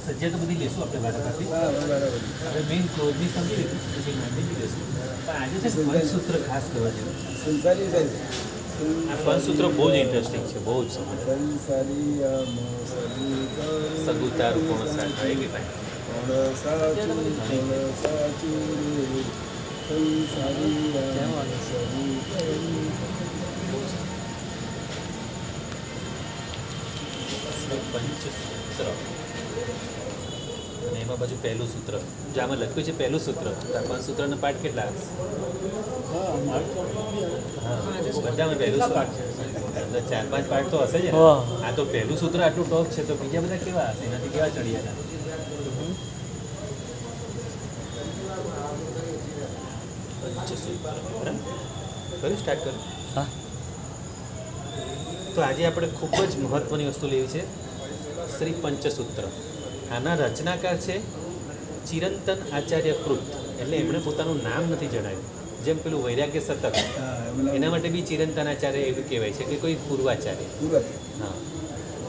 સજ્જા તો બધી લેશું આપણે વારાફરતી. હવે મેઇન ક્લોઝની સંસ્કૃતિ પછી નોંધી લેશું. પણ આજે છે પંચસૂત્ર ખાસ કરવા જેવું છે. આ પંચસૂત્ર બહુ જ ઇન્ટરેસ્ટિંગ છે, બહુ જ સગુતારું કોણ સાથ એ બી ભાઈ પંચસૂત્ર અને એમાં બાજુ પહેલું સૂત્ર જો આમાં લખ્યું છે પહેલું સૂત્ર તો આ પંચસૂત્રના પાઠ કેટલા આવશે? હા બધામાં પહેલું પાઠ છે, 4-5 પાઠ તો હશે જ ને. આ તો પહેલું સૂત્ર આટલું ટોપ છે તો બીજા બધા કેવા હશે? એનાથી કેવા ચડિયા પંચસૂત્ર બરાબર કયું સ્ટાર્ટ કરું? હા તો આજે આપણે ખૂબ જ મહત્ત્વની વસ્તુ લેવી છે, શ્રી પંચસૂત્ર. આના રચનાકાર છે ચિરંતન આચાર્ય કૃત, એટલે એમણે પોતાનું નામ નથી જણાવ્યું. જેમ પેલું વૈરાગ્ય શતક, એના માટે બી ચિરંતન આચાર્ય એવું કહેવાય છે કે કોઈ પૂર્વાચાર્ય. હા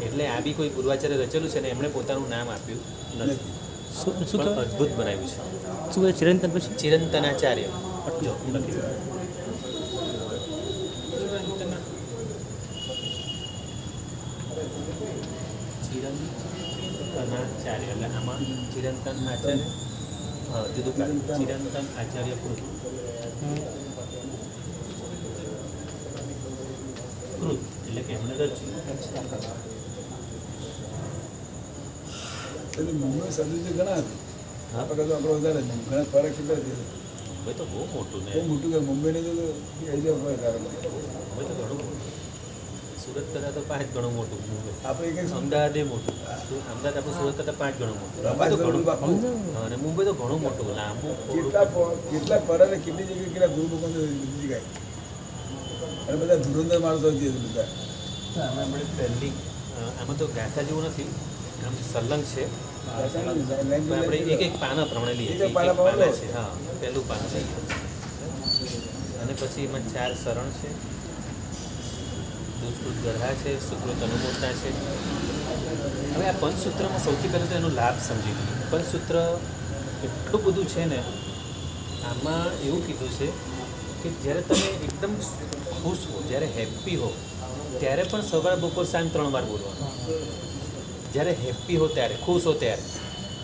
એટલે આ બી કોઈ પૂર્વાચાર્ય રચેલું છે ને એમણે પોતાનું નામ આપ્યું નથી. શું પણ અદ્ભુત બનાવ્યું છે. શું કહે ચિરંતન પછી? ચિરંતનાચાર્ય જો લખી ચિરંતનાચાર્ય એટલે આમાં ચિરંતન આચાર્ય જુદું કાઢ ચિરંતન આચાર્ય કૃત કૃત એટલે કે એમણે રચ્યું. મુંબઈ સદુજી ઘણા હતા. આપણે તો આપણો વધારે ઘણા ફરક કેટલા છે. મુંબઈ તો બહુ મોટું ને બહુ મોટું કે મુંબઈને તો હજાર ફરક આવે. મુંબઈ તો ઘણું મોટું. સુરત કરતાં તો 5 ગણું મોટું મુંબઈ. આપણે કંઈક અમદાવાદ એ મોટું. અમદાવાદ આપણું સુરત કરતાં 5 ગણું મોટું. મુંબઈ તો ઘણું અને મુંબઈ તો ઘણું મોટું લાંબુ. કેટલા ફરક કેટલી જગ્યાએ કેટલા ગુરુ ભગવાન બીજી જગ્યાએ અને બધા ધુરંધર માણસો છે બધા. આમાં આપણે પહેલી આમાં તો ગાથા જેવું નથી, આમ સલંગ છે. આપણે એક પાના પ્રમાણે લઈએ, એક પાના છે. હા પહેલું પાન છે અને પછી એમાં 4 શરણ છે, દુષ્કૃત ગરહા છે, સુકૃત અનુમોદના છે. હવે આ પંચસૂત્રમાં સૌથી પહેલાં તો એનો લાભ સમજી લઈએ. પંચસૂત્ર એટલું બધું છે ને, આમાં એવું કીધું છે કે જ્યારે તમે એકદમ ખુશ હો, જ્યારે હેપ્પી હો ત્યારે પણ સવાર બપોર સાંજ 3 વાર બોલવાનું. જ્યારે હેપ્પી હો ત્યારે, ખુશ હો ત્યારે,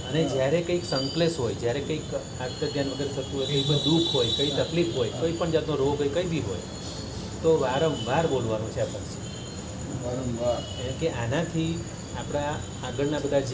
અને જ્યારે કંઈક સંકલેશ હોય, જ્યારે કંઈક આત્મધ્યાન વગર થતું હોય, કંઈ પણ દુઃખ હોય, કંઈ તકલીફ હોય, કોઈ પણ જાતનો રોગ હોય, કંઈ બી હોય તો વારંવાર બોલવાનું છે આ પંચસૂત્ર. વારંવાર કે આનાથી આપણા આગળના બધા જે